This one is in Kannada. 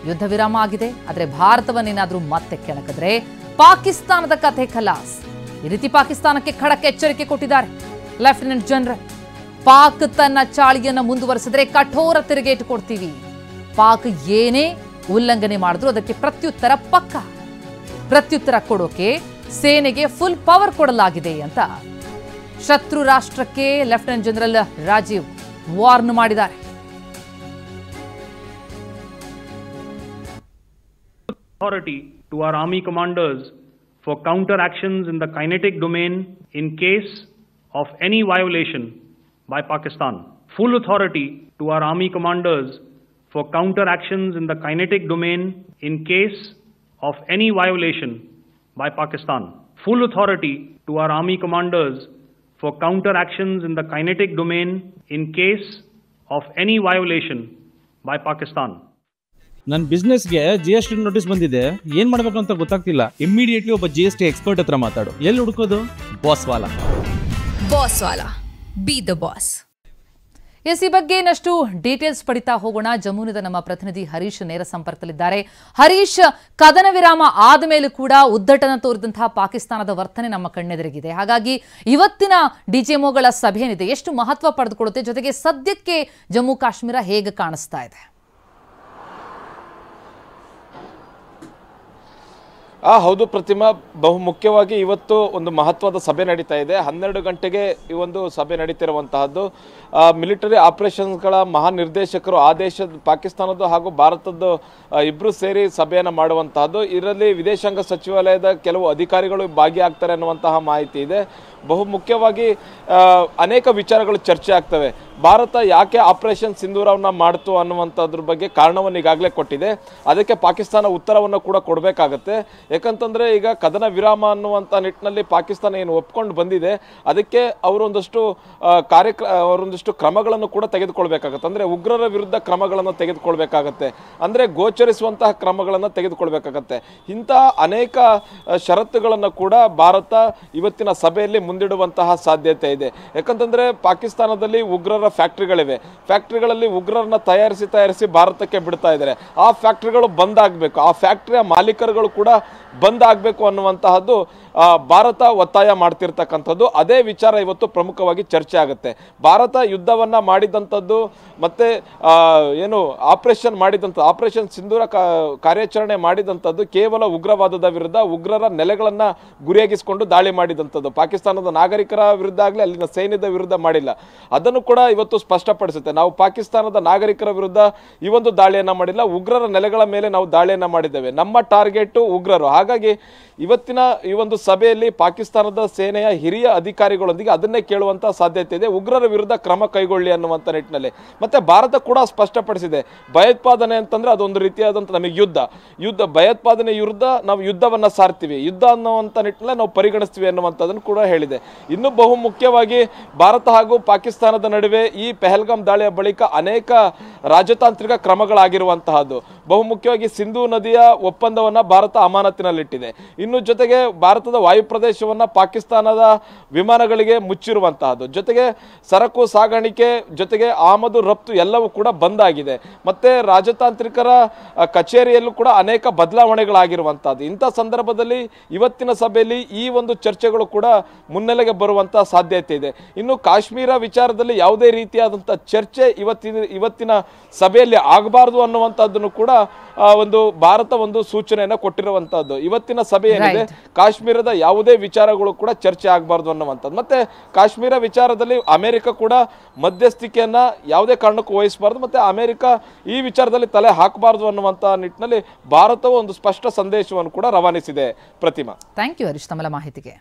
ಯುದ್ಧ ವಿರಾಮ ಆಗಿದೆ. ಆದರೆ ಭಾರತವನ್ನೇನಾದರೂ ಮತ್ತೆ ಕೆಣಕಿದ್ರೆ ಪಾಕಿಸ್ತಾನದ ಕಥೆ ಖಲಾಸ್. ಈ ರೀತಿ ಪಾಕಿಸ್ತಾನಕ್ಕೆ ಖಡಕ್ ಎಚ್ಚರಿಕೆ ಕೊಟ್ಟಿದ್ದಾರೆ ಲೆಫ್ಟಿನೆಂಟ್ ಜನರಲ್. ಪಾಕ್ ತನ್ನ ಚಾಳಿಯನ್ನು ಮುಂದುವರಿಸಿದ್ರೆ ಕಠೋರ ತಿರುಗೇಟು ಕೊಡ್ತೀವಿ. ಪಾಕ್ ಏನೇ ಉಲ್ಲಂಘನೆ ಮಾಡಿದ್ರು ಅದಕ್ಕೆ ಪ್ರತ್ಯುತ್ತರ ಕೊಡೋಕೆ ಸೇನೆಗೆ ಫುಲ್ ಪವರ್ ಕೊಡಲಾಗಿದೆ ಅಂತ ಶತ್ರು ರಾಷ್ಟ್ರಕ್ಕೆ ಲೆಫ್ಟಿನೆಂಟ್ ಜನರಲ್ ರಾಜೀವ್ ವಾರ್ನ್ ಮಾಡಿದ್ದಾರೆ. Authority to our army commanders for counter actions in the kinetic domain in case of any violation by Pakistan. Full authority to our army commanders for counter actions in the kinetic domain in case of any violation by Pakistan. Full authority to our army commanders for counter actions in the kinetic domain in case of any violation by Pakistan. ನನ್ನ ಬಿಸ್ನೆಸ್ಗೆ GST ನೋಟಿಸ್ ಬಂದಿದೆ, ಏನ್ ಮಾಡ್ಬೇಕು ಅಂತ ಗೊತ್ತಾಗ್ತಿಲ್ಲ. ಇಮಿಡಿಯೇಟ್ಲಿ ಒಬ್ಬ GST ಎಕ್ಸ್ಪರ್ಟ್ ಹತ್ರ ಮಾತಾಡು. ಎಲ್ಲಿ ಹುಡುಕೋದು? ಬಾಸ್ ವಾಲಾ ಬಿ ದ ಬಾಸ್. ಈ ಬಗ್ಗೆ ಇನ್ನಷ್ಟು ಡೀಟೇಲ್ಸ್ ಪಡಿತಾ ಹೋಗೋಣ. ಜಮ್ಮುವಿನಿಂದ ನಮ್ಮ ಪ್ರತಿನಿಧಿ ಹರೀಶ್ ನೇರ ಸಂಪರ್ಕದಲ್ಲಿದ್ದಾರೆ. ಹರೀಶ್, ಕದನ ವಿರಾಮ ಆದ ಮೇಲೂ ಕೂಡ ಉದ್ದಟನ ತೋರಿದಂತಹ ಪಾಕಿಸ್ತಾನದ ವರ್ತನೆ ನಮ್ಮ ಕಣ್ಣೆದುರಿಗಿದೆ. ಹಾಗಾಗಿ ಇವತ್ತಿನ ಡಿಜಿಎಂಒಗಳ ಸಭೆ ಏನಿದೆ ಎಷ್ಟು ಮಹತ್ವ ಪಡೆದುಕೊಳ್ಳುತ್ತೆ, ಜೊತೆಗೆ ಸದ್ಯಕ್ಕೆ ಜಮ್ಮು ಕಾಶ್ಮೀರ ಹೇಗೆ ಕಾಣಿಸ್ತಾ ಇದೆ? ಹೌದು ಪ್ರತಿಮಾ, ಬಹುಮುಖ್ಯವಾಗಿ ಇವತ್ತು ಒಂದು ಮಹತ್ವದ ಸಭೆ ನಡೀತಾ ಇದೆ. 12 ಗಂಟೆಗೆ ಈ ಒಂದು ಸಭೆ ನಡೀತಿರುವಂತಹದ್ದು. ಮಿಲಿಟರಿ ಆಪರೇಷನ್ಸ್ಗಳ ಮಹಾನಿರ್ದೇಶಕರು ಪಾಕಿಸ್ತಾನದ್ದು ಹಾಗೂ ಭಾರತದ್ದು ಇಬ್ಬರು ಸೇರಿ ಸಭೆಯನ್ನು ಮಾಡುವಂತಹದ್ದು. ಇದರಲ್ಲಿ ವಿದೇಶಾಂಗ ಸಚಿವಾಲಯದ ಕೆಲವು ಅಧಿಕಾರಿಗಳು ಭಾಗಿಯಾಗ್ತಾರೆ ಅನ್ನುವಂತಹ ಮಾಹಿತಿ ಇದೆ. ಬಹುಮುಖ್ಯವಾಗಿ ಅನೇಕ ವಿಚಾರಗಳು ಚರ್ಚೆ ಆಗ್ತವೆ. ಭಾರತ ಯಾಕೆ ಆಪರೇಷನ್ ಸಿಂಧೂರವನ್ನು ಮಾಡ್ತು ಅನ್ನುವಂಥದ್ರ ಬಗ್ಗೆ ಕಾರಣವನ್ನು ಈಗಾಗಲೇ ಕೊಟ್ಟಿದೆ. ಅದಕ್ಕೆ ಪಾಕಿಸ್ತಾನ ಉತ್ತರವನ್ನು ಕೂಡ ಕೊಡಬೇಕಾಗತ್ತೆ. ಯಾಕಂತಂದರೆ ಈಗ ಕದನ ವಿರಾಮ ಅನ್ನುವಂಥ ನಿಟ್ಟಿನಲ್ಲಿ ಪಾಕಿಸ್ತಾನ ಏನು ಒಪ್ಕೊಂಡು ಬಂದಿದೆ, ಅದಕ್ಕೆ ಅವರೊಂದಷ್ಟು ಕ್ರಮಗಳನ್ನು ಕೂಡ ತೆಗೆದುಕೊಳ್ಬೇಕಾಗತ್ತೆ. ಅಂದರೆ ಉಗ್ರರ ವಿರುದ್ಧ ಕ್ರಮಗಳನ್ನು ತೆಗೆದುಕೊಳ್ಬೇಕಾಗತ್ತೆ, ಅಂದರೆ ಗೋಚರಿಸುವಂತಹ ಕ್ರಮಗಳನ್ನು ತೆಗೆದುಕೊಳ್ಬೇಕಾಗತ್ತೆ. ಇಂಥ ಅನೇಕ ಷರತ್ತುಗಳನ್ನು ಕೂಡ ಭಾರತ ಇವತ್ತಿನ ಸಭೆಯಲ್ಲಿ ಮುಂದಿಡುವಂತಹ ಸಾಧ್ಯತೆ ಇದೆ. ಯಾಕಂತಂದರೆ ಪಾಕಿಸ್ತಾನದಲ್ಲಿ ಉಗ್ರರ ಫ್ಯಾಕ್ಟ್ರಿಗಳಲ್ಲಿ ಉಗ್ರರನ್ನ ತಯಾರಿಸಿ ಭಾರತಕ್ಕೆ ಬಿಡ್ತಾ ಇದ್ದಾರೆ. ಆ ಫ್ಯಾಕ್ಟ್ರಿಗಳು ಬಂದ್ ಆಗಬೇಕು, ಆ ಫ್ಯಾಕ್ಟ್ರಿಯ ಮಾಲೀಕರುಗಳು ಕೂಡ ಬಂದ್ ಆಗಬೇಕು ಅನ್ನುವಂತಹದ್ದು ಭಾರತ ಒತ್ತಾಯ ಮಾಡ್ತಿರ್ತಕ್ಕಂಥದ್ದು. ಅದೇ ವಿಚಾರ ಇವತ್ತು ಪ್ರಮುಖವಾಗಿ ಚರ್ಚೆ ಆಗುತ್ತೆ. ಭಾರತ ಯುದ್ಧವನ್ನ ಮಾಡಿದಂಥದ್ದು ಮತ್ತೆ ಏನು ಆಪರೇಷನ್ ಸಿಂಧೂರ ಕಾರ್ಯಾಚರಣೆ ಮಾಡಿದಂಥದ್ದು ಕೇವಲ ಉಗ್ರವಾದದ ವಿರುದ್ಧ, ಉಗ್ರರ ನೆಲೆಗಳನ್ನ ಗುರಿಯಾಗಿಸಿಕೊಂಡು ದಾಳಿ ಮಾಡಿದಂಥದ್ದು. ಪಾಕಿಸ್ತಾನದ ನಾಗರಿಕರ ವಿರುದ್ಧ ಆಗಲಿ, ಅಲ್ಲಿನ ಸೈನ್ಯದ ವಿರುದ್ಧ ಮಾಡಿಲ್ಲ. ಅದನ್ನು ಕೂಡ ಇವತ್ತು ಸ್ಪಷ್ಟಪಡಿಸುತ್ತೆ. ನಾವು ಪಾಕಿಸ್ತಾನದ ನಾಗರಿಕರ ವಿರುದ್ಧ ಈ ಒಂದು ದಾಳಿಯನ್ನ ಮಾಡಿಲ್ಲ, ಉಗ್ರರ ನೆಲೆಗಳ ಮೇಲೆ ನಾವು ದಾಳಿಯನ್ನ ಮಾಡಿದ್ದೇವೆ. ನಮ್ಮ ಟಾರ್ಗೆಟ್ ಉಗ್ರರು. ಹಾಗಾಗಿ ಇವತ್ತಿನ ಈ ಒಂದು ಸಭೆಯಲ್ಲಿ ಪಾಕಿಸ್ತಾನದ ಸೇನೆಯ ಹಿರಿಯ ಅಧಿಕಾರಿಗಳೊಂದಿಗೆ ಅದನ್ನೇ ಕೇಳುವಂತಹ ಸಾಧ್ಯತೆ ಇದೆ, ಉಗ್ರರ ವಿರುದ್ಧ ಕ್ರಮ ಕೈಗೊಳ್ಳಿ ಅನ್ನುವಂಥ ನಿಟ್ಟಿನಲ್ಲಿ. ಮತ್ತೆ ಭಾರತ ಕೂಡ ಸ್ಪಷ್ಟಪಡಿಸಿದೆ, ಭಯೋತ್ಪಾದನೆ ಅಂತಂದ್ರೆ ಅದೊಂದು ರೀತಿಯಾದಂಥ ನಮಗೆ ಯುದ್ಧ ಭಯೋತ್ಪಾದನೆ ವಿರುದ್ಧ ನಾವು ಯುದ್ಧವನ್ನ ಸಾರ್ತೀವಿ, ಯುದ್ಧ ಅನ್ನುವಂಥ ನಿಟ್ಟಿನಲ್ಲಿ ನಾವು ಪರಿಗಣಿಸ್ತೀವಿ ಅನ್ನುವಂಥದ್ದನ್ನು ಕೂಡ ಹೇಳಿದೆ. ಇನ್ನು ಬಹುಮುಖ್ಯವಾಗಿ ಭಾರತ ಹಾಗೂ ಪಾಕಿಸ್ತಾನದ ನಡುವೆ ಈ ಪೆಹಲ್ಗಾಮ್ ದಾಳಿಯ ಬಳಿಕ ಅನೇಕ ರಾಜತಾಂತ್ರಿಕ ಕ್ರಮಗಳಾಗಿರುವಂತಹದ್ದು. ಬಹುಮುಖ್ಯವಾಗಿ ಸಿಂಧೂ ನದಿಯ ಒಪ್ಪಂದವನ್ನ ಭಾರತ ಅಮಾನತಿನಲ್ಲಿಟ್ಟಿದೆ. ಇನ್ನು ಜೊತೆಗೆ ಭಾರತದ ವಾಯು ಪ್ರದೇಶವನ್ನ ಪಾಕಿಸ್ತಾನದ ವಿಮಾನಗಳಿಗೆ ಮುಚ್ಚಿರುವಂತಹದ್ದು, ಜೊತೆಗೆ ಸರಕು ಸಾಗಾಣಿಕೆ, ಜೊತೆಗೆ ಆಮದು ರಫ್ತು ಎಲ್ಲವೂ ಕೂಡ ಬಂದ್ ಆಗಿದೆ. ಮತ್ತೆ ರಾಜತಾಂತ್ರಿಕರ ಕಚೇರಿಯಲ್ಲೂ ಕೂಡ ಅನೇಕ ಬದಲಾವಣೆಗಳಾಗಿರುವಂತಹದ್ದು. ಇಂಥ ಸಂದರ್ಭದಲ್ಲಿ ಇವತ್ತಿನ ಸಭೆಯಲ್ಲಿ ಈ ಒಂದು ಚರ್ಚೆಗಳು ಕೂಡ ಮುನ್ನೆಲೆಗೆ ಬರುವಂತಹ ಸಾಧ್ಯತೆ ಇದೆ. ಇನ್ನು ಕಾಶ್ಮೀರ ವಿಚಾರದಲ್ಲಿ ಯಾವುದೇ ರೀತಿಯಾದಂತಹ ಚರ್ಚೆ ಇವತ್ತಿನ ಸಭೆಯಲ್ಲಿ ಆಗಬಾರದು ಅನ್ನುವಂಥದ್ದನ್ನು ಕೂಡ ಭಾರತ ಒಂದು ಸೂಚನೆಯನ್ನು ಕೊಟ್ಟಿರುವಂತಹದ್ದು. ಇವತ್ತಿನ ಸಭೆ ಏನಿದೆ, ಕಾಶ್ಮೀರದ ಯಾವುದೇ ವಿಚಾರಗಳು ಕೂಡ ಚರ್ಚೆ ಆಗಬಾರದು ಅನ್ನುವಂಥದ್ದು. ಮತ್ತೆ ಕಾಶ್ಮೀರ ವಿಚಾರದಲ್ಲಿ ಅಮೆರಿಕ ಕೂಡ ಮಧ್ಯಸ್ಥಿಕೆಯನ್ನ ಯಾವುದೇ ಕಾರಣಕ್ಕೂ ವಹಿಸಬಾರದು, ಮತ್ತೆ ಅಮೆರಿಕ ಈ ವಿಚಾರದಲ್ಲಿ ತಲೆ ಹಾಕಬಾರದು ಅನ್ನುವಂತಹ ನಿಟ್ಟಿನಲ್ಲಿ ಭಾರತವು ಒಂದು ಸ್ಪಷ್ಟ ಸಂದೇಶವನ್ನು ಕೂಡ ರವಾನಿಸಿದೆ. ಪ್ರತಿಮಾ, ಥ್ಯಾಂಕ್ ಯು ಹರೀಶ್ ತಮ್ಮ ಮಾಹಿತಿಗೆ.